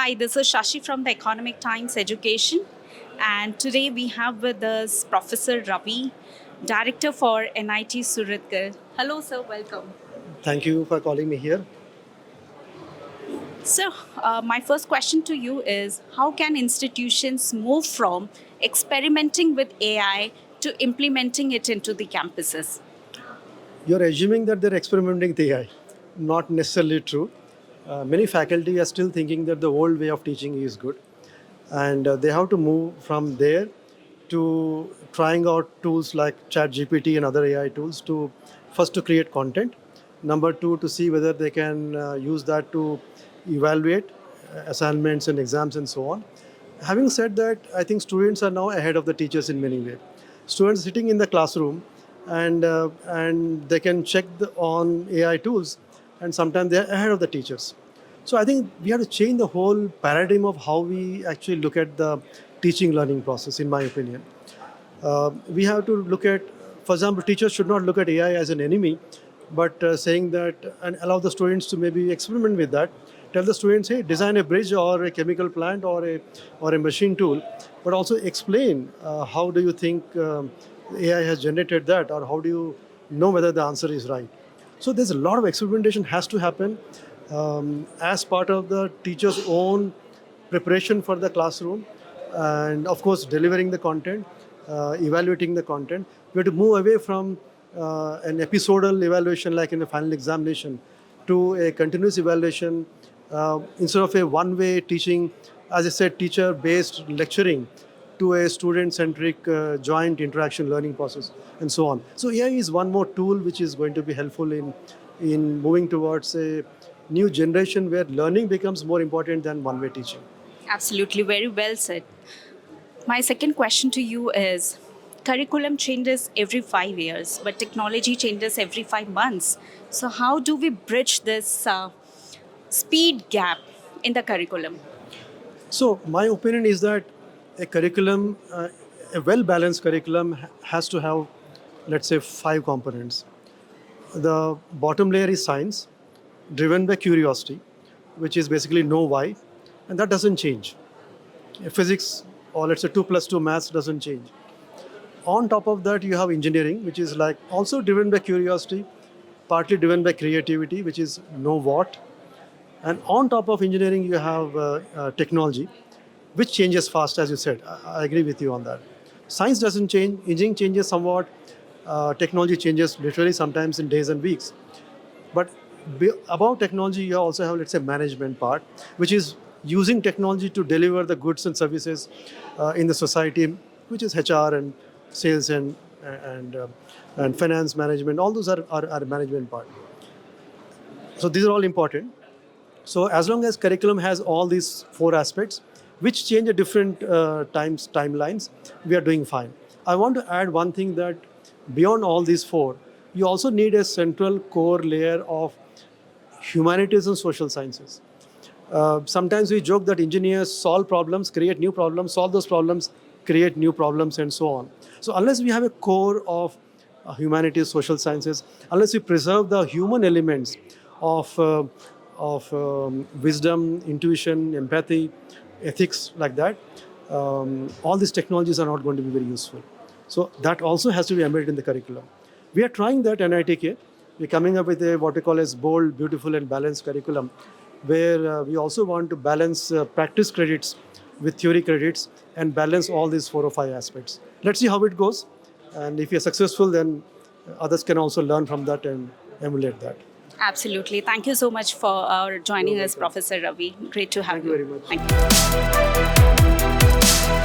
Hi, this is Shashi from the Economic Times Education. And today we have with us Professor Ravi, Director for NIT Surathkal. Hello, sir. Welcome. Thank you for calling me here. So, my first question to you is how can institutions move from experimenting with AI to implementing it into the campuses? You're assuming that they're experimenting with AI. Not necessarily true. Many faculty are still thinking that the old way of teaching is good. And they have to move from there to trying out tools like ChatGPT and other AI tools to first to create content. Number two, to see whether they can use that to evaluate assignments and exams and so on. Having said that, I think students are now ahead of the teachers in many ways. Students sitting in the classroom and they can check on AI tools, and sometimes they're ahead of the teachers. So I think we have to change the whole paradigm of how we actually look at the teaching learning process, in my opinion. We have to look at, for example, teachers should not look at AI as an enemy, but saying that and allow the students to maybe experiment with that. Tell the students, hey, design a bridge or a chemical plant or a machine tool, but also explain how do you think AI has generated that, or how do you know whether the answer is right. So there's a lot of experimentation has to happen as part of the teacher's own preparation for the classroom, and of course delivering the content, evaluating the content. We have to move away from an episodal evaluation like in the final examination to a continuous evaluation instead of a one-way teaching, as I said, teacher-based lecturing, to a student-centric joint interaction learning process and so on. So AI is one more tool which is going to be helpful in moving towards a new generation where learning becomes more important than one-way teaching. Absolutely, very well said. My second question to you is curriculum changes every 5 years, but technology changes every 5 months. So, how do we bridge this speed gap in the curriculum? So my opinion is that a curriculum, a well-balanced curriculum has to have, let's say, 5 components. The bottom layer is science, driven by curiosity, which is basically know why, and that doesn't change. Physics, or let's say 2 plus 2 maths, doesn't change. On top of that, you have engineering, which is like also driven by curiosity, partly driven by creativity, which is know what. And on top of engineering, you have technology, which changes fast, as you said. I agree with you on that. Science doesn't change, engineering changes somewhat, technology changes literally sometimes in days and weeks. But above technology, you also have, let's say, management part, which is using technology to deliver the goods and services in the society, which is HR and sales and finance management. All those are management part. So these are all important. So as long as curriculum has all these 4 aspects, which change at different timelines, we are doing fine. I want to add one thing, that beyond all these 4, you also need a central core layer of humanities and social sciences. Sometimes we joke that engineers solve problems, create new problems, solve those problems, create new problems, and so on. So unless we have a core of humanities, social sciences, unless we preserve the human elements of wisdom, intuition, empathy, ethics, like that, all these technologies are not going to be very useful. So that also has to be embedded in the curriculum. We are trying that in NITK. We're coming up with what we call as bold, beautiful, and balanced curriculum, where we also want to balance practice credits with theory credits and balance all these 4 or 5 aspects. Let's see how it goes. And if you're successful, then others can also learn from that and emulate that. Absolutely. Thank you so much for joining us, Professor Ravi. Great to have Thank you very much. Thank you.